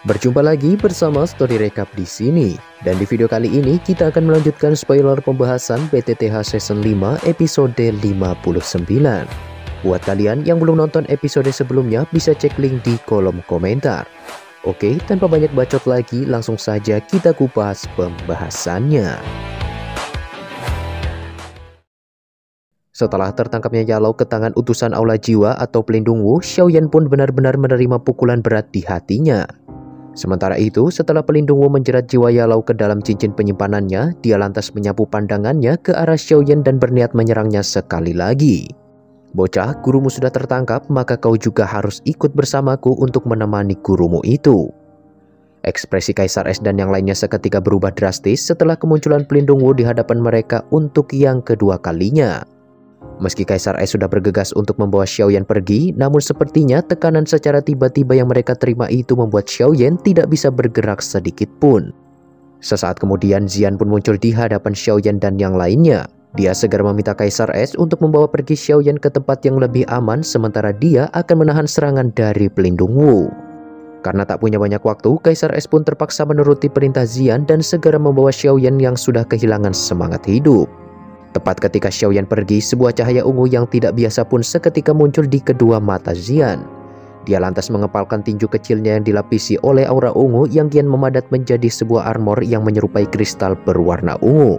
Berjumpa lagi bersama Story Recap di sini. Dan di video kali ini kita akan melanjutkan spoiler pembahasan PTTH Season 5 episode 59. Buat kalian yang belum nonton episode sebelumnya bisa cek link di kolom komentar. Oke, tanpa banyak bacot lagi, langsung saja kita kupas pembahasannya. Setelah tertangkapnya Yalou ke tangan utusan Aula Jiwa atau Pelindung Wu, Xiaoyan pun benar-benar menerima pukulan berat di hatinya. Sementara itu, setelah Pelindung Wu menjerat jiwa Yalou ke dalam cincin penyimpanannya, dia lantas menyapu pandangannya ke arah Xiaoyan dan berniat menyerangnya sekali lagi. "Bocah, gurumu sudah tertangkap, maka kau juga harus ikut bersamaku untuk menemani gurumu itu." Ekspresi Kaisar S dan yang lainnya seketika berubah drastis setelah kemunculan Pelindung Wu di hadapan mereka untuk yang kedua kalinya. Meski Kaisar S sudah bergegas untuk membawa Xiaoyan pergi, namun sepertinya tekanan secara tiba-tiba yang mereka terima itu membuat Xiaoyan tidak bisa bergerak sedikit pun. Sesaat kemudian Xian pun muncul di hadapan Xiaoyan dan yang lainnya. Dia segera meminta Kaisar S untuk membawa pergi Xiaoyan ke tempat yang lebih aman, sementara dia akan menahan serangan dari Pelindung Wu. Karena tak punya banyak waktu, Kaisar S pun terpaksa menuruti perintah Xian dan segera membawa Xiaoyan yang sudah kehilangan semangat hidup. Tepat ketika Xiaoyan pergi, sebuah cahaya ungu yang tidak biasa pun seketika muncul di kedua mata Xian. Dia lantas mengepalkan tinju kecilnya yang dilapisi oleh aura ungu yang kian memadat menjadi sebuah armor yang menyerupai kristal berwarna ungu.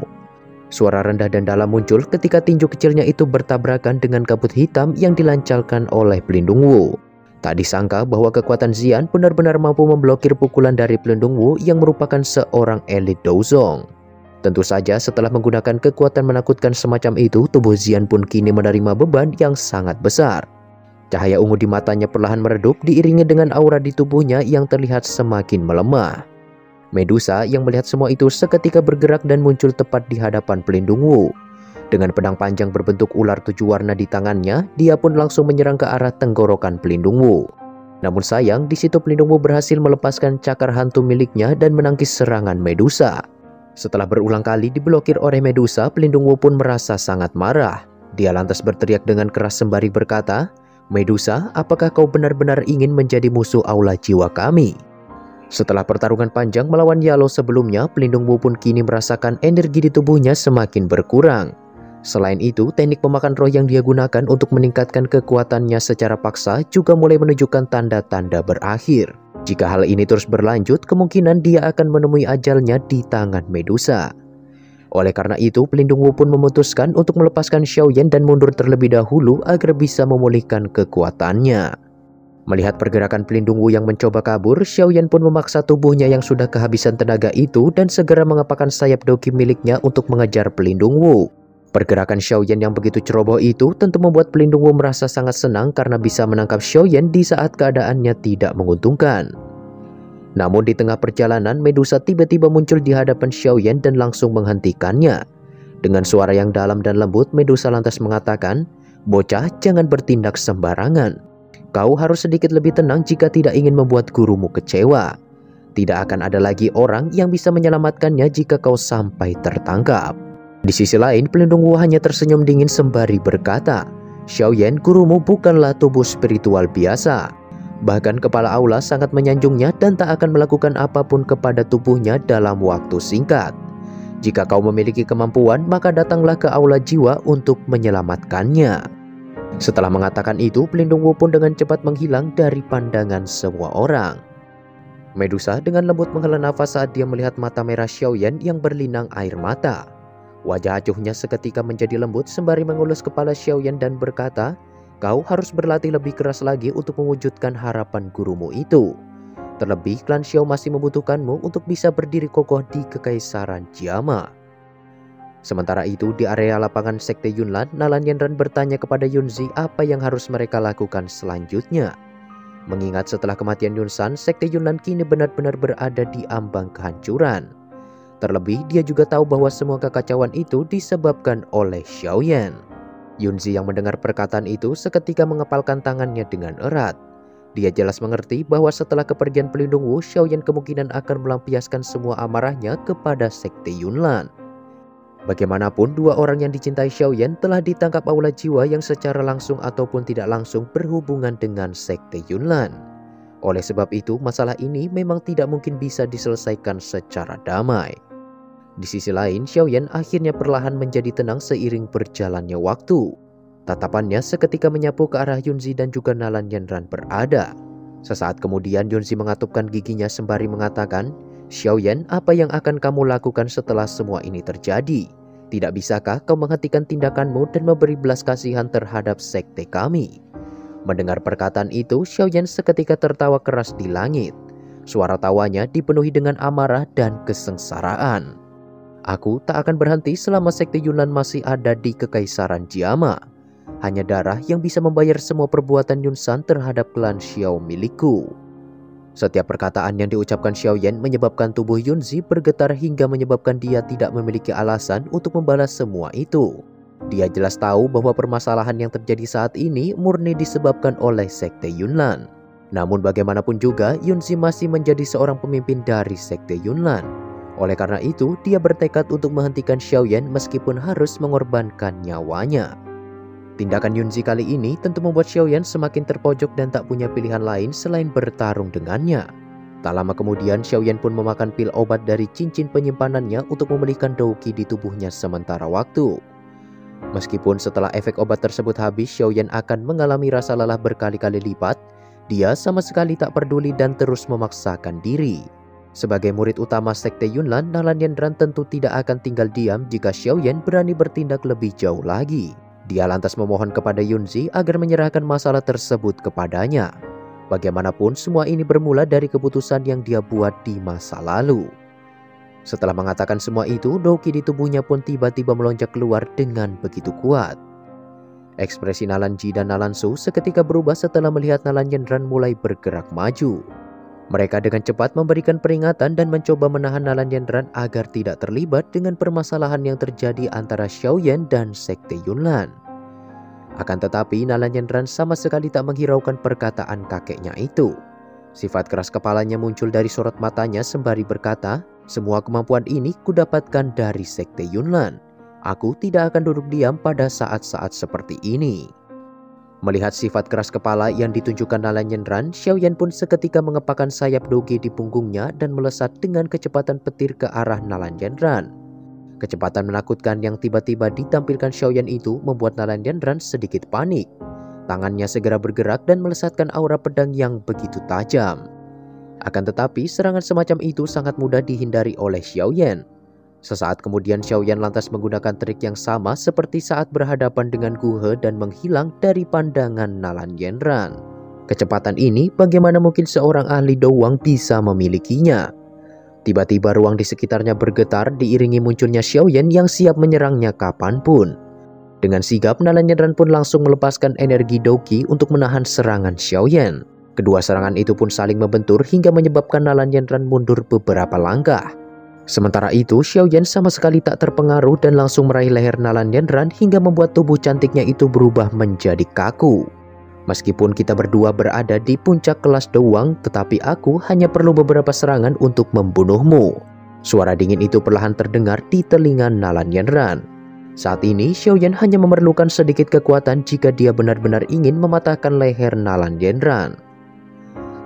Suara rendah dan dalam muncul ketika tinju kecilnya itu bertabrakan dengan kabut hitam yang dilancarkan oleh Pelindung Wu. Tak disangka bahwa kekuatan Xian benar-benar mampu memblokir pukulan dari Pelindung Wu yang merupakan seorang elit Douzong. Tentu saja setelah menggunakan kekuatan menakutkan semacam itu, tubuh Xian pun kini menerima beban yang sangat besar. Cahaya ungu di matanya perlahan meredup diiringi dengan aura di tubuhnya yang terlihat semakin melemah. Medusa yang melihat semua itu seketika bergerak dan muncul tepat di hadapan Pelindung Wu. Dengan pedang panjang berbentuk ular 7 warna di tangannya, dia pun langsung menyerang ke arah tenggorokan Pelindung Wu. Namun sayang, di situ Pelindung Wu berhasil melepaskan cakar hantu miliknya dan menangkis serangan Medusa. Setelah berulang kali diblokir oleh Medusa, Pelindung Wu pun merasa sangat marah. Dia lantas berteriak dengan keras sembari berkata, "Medusa, apakah kau benar-benar ingin menjadi musuh Aula Jiwa kami?" Setelah pertarungan panjang melawan Yalou sebelumnya, Pelindung Wu pun kini merasakan energi di tubuhnya semakin berkurang. Selain itu, teknik pemakan roh yang dia gunakan untuk meningkatkan kekuatannya secara paksa juga mulai menunjukkan tanda-tanda berakhir. Jika hal ini terus berlanjut, kemungkinan dia akan menemui ajalnya di tangan Medusa. Oleh karena itu, Pelindung Wu pun memutuskan untuk melepaskan Xiaoyan dan mundur terlebih dahulu agar bisa memulihkan kekuatannya. Melihat pergerakan Pelindung Wu yang mencoba kabur, Xiaoyan pun memaksa tubuhnya yang sudah kehabisan tenaga itu dan segera mengepakkan sayap doki miliknya untuk mengejar Pelindung Wu. Pergerakan Xiaoyan yang begitu ceroboh itu tentu membuat Pelindung Wu merasa sangat senang karena bisa menangkap Xiaoyan di saat keadaannya tidak menguntungkan. Namun di tengah perjalanan, Medusa tiba-tiba muncul di hadapan Xiaoyan dan langsung menghentikannya. Dengan suara yang dalam dan lembut, Medusa lantas mengatakan, "Bocah, jangan bertindak sembarangan. Kau harus sedikit lebih tenang jika tidak ingin membuat gurumu kecewa. Tidak akan ada lagi orang yang bisa menyelamatkannya jika kau sampai tertangkap." Di sisi lain, Pelindung Wu hanya tersenyum dingin sembari berkata, "Xiaoyan, gurumu bukanlah tubuh spiritual biasa. Bahkan kepala aula sangat menyanjungnya dan tak akan melakukan apapun kepada tubuhnya dalam waktu singkat. Jika kau memiliki kemampuan, maka datanglah ke Aula Jiwa untuk menyelamatkannya." Setelah mengatakan itu, Pelindung Wu pun dengan cepat menghilang dari pandangan semua orang. Medusa dengan lembut menghela nafas saat dia melihat mata merah Xiaoyan yang berlinang air mata. Wajah acuhnya seketika menjadi lembut sembari mengelus kepala Xiaoyan dan berkata, "Kau harus berlatih lebih keras lagi untuk mewujudkan harapan gurumu itu. Terlebih, klan Xiao masih membutuhkanmu untuk bisa berdiri kokoh di Kekaisaran Jiama." Sementara itu, di area lapangan Sekte Yunlan, Nalan Yanran bertanya kepada Yunzi apa yang harus mereka lakukan selanjutnya. Mengingat setelah kematian Yunsan, Sekte Yunlan kini benar-benar berada di ambang kehancuran. Terlebih, dia juga tahu bahwa semua kekacauan itu disebabkan oleh Xiaoyan. Yunzi yang mendengar perkataan itu seketika mengepalkan tangannya dengan erat. Dia jelas mengerti bahwa setelah kepergian Pelindung Wu, Xiaoyan kemungkinan akan melampiaskan semua amarahnya kepada Sekte Yunlan. Bagaimanapun, dua orang yang dicintai Xiaoyan telah ditangkap Aula Jiwa yang secara langsung ataupun tidak langsung berhubungan dengan Sekte Yunlan. Oleh sebab itu, masalah ini memang tidak mungkin bisa diselesaikan secara damai. Di sisi lain, Xiaoyan akhirnya perlahan menjadi tenang seiring berjalannya waktu. Tatapannya seketika menyapu ke arah Yunzi dan juga Nalan Yanran berada. Sesaat kemudian Yunzi mengatupkan giginya sembari mengatakan, "Xiaoyan, apa yang akan kamu lakukan setelah semua ini terjadi? Tidak bisakah kau menghentikan tindakanmu dan memberi belas kasihan terhadap sekte kami?" Mendengar perkataan itu, Xiaoyan seketika tertawa keras di langit. Suara tawanya dipenuhi dengan amarah dan kesengsaraan. "Aku tak akan berhenti selama sekte Yunlan masih ada di Kekaisaran Jiama. Hanya darah yang bisa membayar semua perbuatan Yunsan terhadap klan Xiao milikku." Setiap perkataan yang diucapkan Xiaoyan menyebabkan tubuh Yunzi bergetar hingga menyebabkan dia tidak memiliki alasan untuk membalas semua itu. Dia jelas tahu bahwa permasalahan yang terjadi saat ini murni disebabkan oleh sekte Yunlan. Namun bagaimanapun juga, Yunzi masih menjadi seorang pemimpin dari sekte Yunlan. Oleh karena itu, dia bertekad untuk menghentikan Xiaoyan meskipun harus mengorbankan nyawanya. Tindakan Yunzi kali ini tentu membuat Xiaoyan semakin terpojok dan tak punya pilihan lain selain bertarung dengannya. Tak lama kemudian, Xiaoyan pun memakan pil obat dari cincin penyimpanannya untuk memulihkan Douqi di tubuhnya sementara waktu. Meskipun setelah efek obat tersebut habis, Xiaoyan akan mengalami rasa lelah berkali-kali lipat, dia sama sekali tak peduli dan terus memaksakan diri. Sebagai murid utama sekte Yunlan, Nalan Yanran tentu tidak akan tinggal diam jika Xiaoyan berani bertindak lebih jauh lagi. Dia lantas memohon kepada Yunzi agar menyerahkan masalah tersebut kepadanya. Bagaimanapun, semua ini bermula dari keputusan yang dia buat di masa lalu. Setelah mengatakan semua itu, Douqi di tubuhnya pun tiba-tiba melonjak keluar dengan begitu kuat. Ekspresi Nalan Ji dan Nalan Su seketika berubah setelah melihat Nalan Yanran mulai bergerak maju. Mereka dengan cepat memberikan peringatan dan mencoba menahan Nalan Yanran agar tidak terlibat dengan permasalahan yang terjadi antara Xiaoyan dan sekte Yunlan. Akan tetapi, Nalan Yanran sama sekali tak menghiraukan perkataan kakeknya itu. Sifat keras kepalanya muncul dari sorot matanya sembari berkata, "Semua kemampuan ini kudapatkan dari sekte Yunlan. Aku tidak akan duduk diam pada saat-saat seperti ini." Melihat sifat keras kepala yang ditunjukkan Nalan Yanran, Xiaoyan pun seketika mengepakkan sayap Douqi di punggungnya dan melesat dengan kecepatan petir ke arah Nalan Yanran. Kecepatan menakutkan yang tiba-tiba ditampilkan Xiaoyan itu membuat Nalan Yanran sedikit panik. Tangannya segera bergerak dan melesatkan aura pedang yang begitu tajam. Akan tetapi, serangan semacam itu sangat mudah dihindari oleh Xiaoyan. Sesaat kemudian Xiaoyan lantas menggunakan trik yang sama seperti saat berhadapan dengan Gu He dan menghilang dari pandangan Nalan Yanran. Kecepatan ini bagaimana mungkin seorang ahli doang bisa memilikinya? Tiba-tiba ruang di sekitarnya bergetar diiringi munculnya Xiaoyan yang siap menyerangnya kapanpun. Dengan sigap, Nalan Yanran pun langsung melepaskan energi Douqi untuk menahan serangan Xiaoyan. Kedua serangan itu pun saling membentur hingga menyebabkan Nalan Yanran mundur beberapa langkah. Sementara itu, Xiaoyan sama sekali tak terpengaruh dan langsung meraih leher Nalan Yanran hingga membuat tubuh cantiknya itu berubah menjadi kaku. "Meskipun kita berdua berada di puncak kelas doang, tetapi aku hanya perlu beberapa serangan untuk membunuhmu." Suara dingin itu perlahan terdengar di telinga Nalan Yanran. Saat ini, Xiaoyan hanya memerlukan sedikit kekuatan jika dia benar-benar ingin mematahkan leher Nalan Yanran.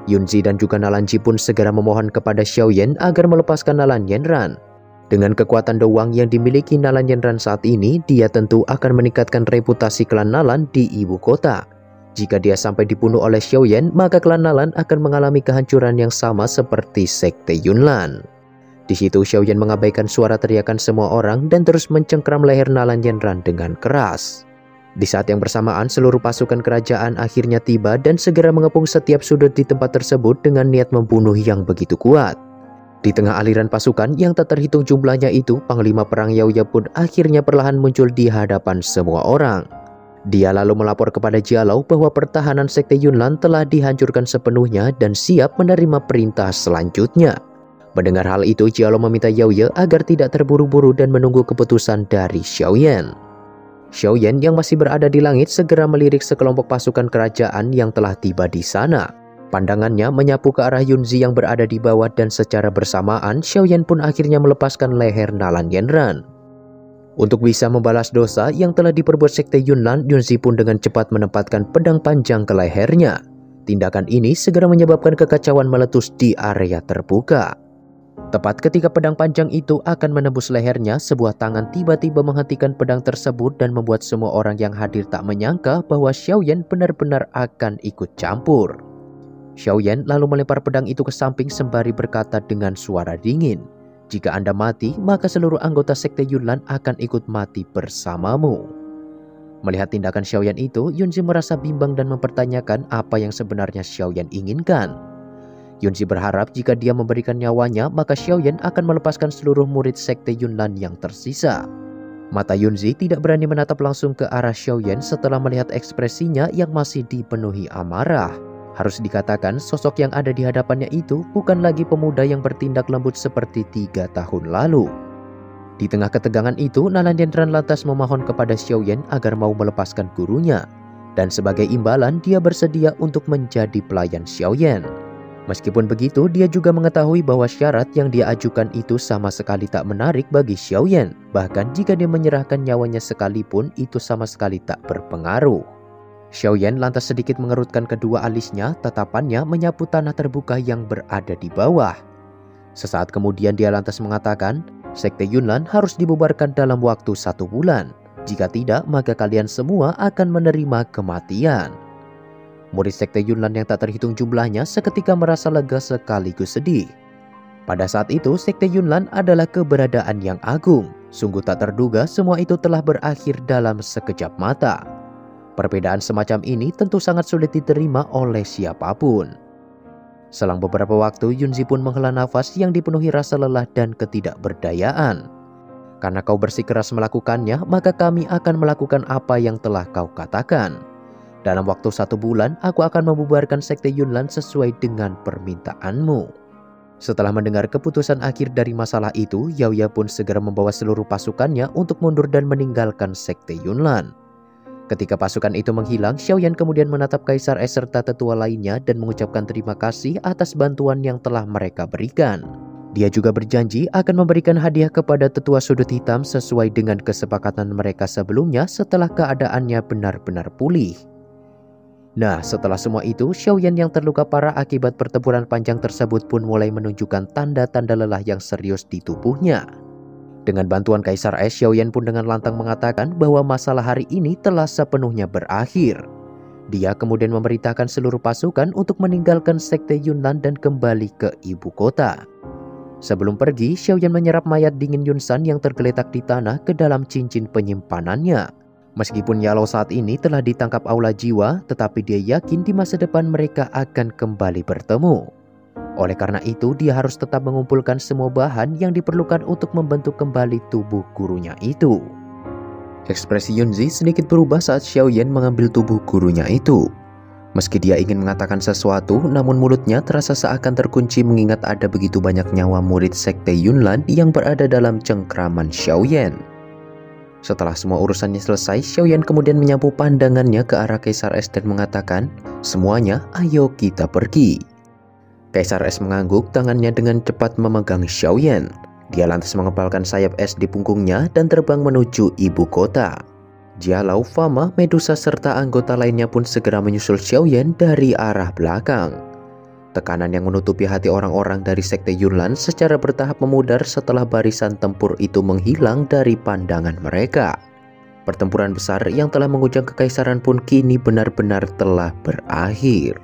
Yunzi dan juga Nalan Ji pun segera memohon kepada Xiaoyan agar melepaskan Nalan Yanran. Dengan kekuatan doang yang dimiliki Nalan Yanran saat ini, dia tentu akan meningkatkan reputasi klan Nalan di ibu kota. Jika dia sampai dibunuh oleh Xiaoyan, maka klan Nalan akan mengalami kehancuran yang sama seperti sekte Yunlan. Di situ Xiaoyan mengabaikan suara teriakan semua orang dan terus mencengkram leher Nalan Yanran dengan keras. Di saat yang bersamaan, seluruh pasukan kerajaan akhirnya tiba dan segera mengepung setiap sudut di tempat tersebut dengan niat membunuh yang begitu kuat. Di tengah aliran pasukan yang tak terhitung jumlahnya itu, Panglima Perang Yaoya pun akhirnya perlahan muncul di hadapan semua orang. Dia lalu melapor kepada Jialau bahwa pertahanan sekte Yunlan telah dihancurkan sepenuhnya dan siap menerima perintah selanjutnya. Mendengar hal itu, Jialau meminta Yaoya agar tidak terburu-buru dan menunggu keputusan dari Xiaoyan. Xiaoyan yang masih berada di langit segera melirik sekelompok pasukan kerajaan yang telah tiba di sana. Pandangannya menyapu ke arah Yunzi yang berada di bawah dan secara bersamaan Xiaoyan pun akhirnya melepaskan leher Nalan Yanran. Untuk bisa membalas dosa yang telah diperbuat sekte Yunlan, Yunzi pun dengan cepat menempatkan pedang panjang ke lehernya. Tindakan ini segera menyebabkan kekacauan meletus di area terbuka. Tepat ketika pedang panjang itu akan menembus lehernya, sebuah tangan tiba-tiba menghentikan pedang tersebut dan membuat semua orang yang hadir tak menyangka bahwa Xiaoyan benar-benar akan ikut campur. Xiaoyan lalu melempar pedang itu ke samping sembari berkata dengan suara dingin, "Jika Anda mati, maka seluruh anggota sekte Yunlan akan ikut mati bersamamu." Melihat tindakan Xiaoyan itu, Yunzi merasa bimbang dan mempertanyakan apa yang sebenarnya Xiaoyan inginkan. Yunzi berharap jika dia memberikan nyawanya, maka Xiaoyan akan melepaskan seluruh murid sekte Yunlan yang tersisa. Mata Yunzi tidak berani menatap langsung ke arah Xiaoyan setelah melihat ekspresinya yang masih dipenuhi amarah. Harus dikatakan, sosok yang ada di hadapannya itu bukan lagi pemuda yang bertindak lembut seperti 3 tahun lalu. Di tengah ketegangan itu, Nalandendran lantas memohon kepada Xiaoyan agar mau melepaskan gurunya. Dan sebagai imbalan, dia bersedia untuk menjadi pelayan Xiaoyan. Meskipun begitu, dia juga mengetahui bahwa syarat yang dia ajukan itu sama sekali tak menarik bagi Xiaoyan. Bahkan jika dia menyerahkan nyawanya sekalipun, itu sama sekali tak berpengaruh. Xiaoyan lantas sedikit mengerutkan kedua alisnya, tatapannya menyapu tanah terbuka yang berada di bawah. Sesaat kemudian dia lantas mengatakan, "Sekte Yunlan harus dibubarkan dalam waktu 1 bulan. Jika tidak, maka kalian semua akan menerima kematian." Murid sekte Yunlan yang tak terhitung jumlahnya seketika merasa lega sekaligus sedih. Pada saat itu, sekte Yunlan adalah keberadaan yang agung. Sungguh tak terduga semua itu telah berakhir dalam sekejap mata. Perbedaan semacam ini tentu sangat sulit diterima oleh siapapun. Selang beberapa waktu, Yunzi pun menghela nafas yang dipenuhi rasa lelah dan ketidakberdayaan. "Karena kau bersikeras melakukannya, maka kami akan melakukan apa yang telah kau katakan. Dalam waktu 1 bulan, aku akan membubarkan sekte Yunlan sesuai dengan permintaanmu." Setelah mendengar keputusan akhir dari masalah itu, Yaoya pun segera membawa seluruh pasukannya untuk mundur dan meninggalkan sekte Yunlan. Ketika pasukan itu menghilang, Xiaoyan kemudian menatap Kaisar Es serta tetua lainnya dan mengucapkan terima kasih atas bantuan yang telah mereka berikan. Dia juga berjanji akan memberikan hadiah kepada tetua sudut hitam sesuai dengan kesepakatan mereka sebelumnya setelah keadaannya benar-benar pulih. Nah, setelah semua itu, Xiaoyan yang terluka parah akibat pertempuran panjang tersebut pun mulai menunjukkan tanda-tanda lelah yang serius di tubuhnya. Dengan bantuan Kaisar Es, Xiaoyan pun dengan lantang mengatakan bahwa masalah hari ini telah sepenuhnya berakhir. Dia kemudian memerintahkan seluruh pasukan untuk meninggalkan sekte Yunlan dan kembali ke ibu kota. Sebelum pergi, Xiaoyan menyerap mayat dingin Yunsan yang tergeletak di tanah ke dalam cincin penyimpanannya. Meskipun Yalou saat ini telah ditangkap aula jiwa, tetapi dia yakin di masa depan mereka akan kembali bertemu. Oleh karena itu, dia harus tetap mengumpulkan semua bahan yang diperlukan untuk membentuk kembali tubuh gurunya itu. Ekspresi Yunzi sedikit berubah saat Xiaoyan mengambil tubuh gurunya itu. Meski dia ingin mengatakan sesuatu, namun mulutnya terasa seakan terkunci mengingat ada begitu banyak nyawa murid sekte Yunlan yang berada dalam cengkraman Xiaoyan. Setelah semua urusannya selesai, Xiaoyan kemudian menyapu pandangannya ke arah Kaisar Es dan mengatakan, "Semuanya, ayo kita pergi." Kaisar Es mengangguk, tangannya dengan cepat memegang Xiaoyan. Dia lantas mengepalkan sayap es di punggungnya dan terbang menuju ibu kota. Jialau, Fama, Medusa serta anggota lainnya pun segera menyusul Xiaoyan dari arah belakang. Tekanan yang menutupi hati orang-orang dari sekte Yunlan secara bertahap memudar setelah barisan tempur itu menghilang dari pandangan mereka. Pertempuran besar yang telah mengujang kekaisaran pun kini benar-benar telah berakhir.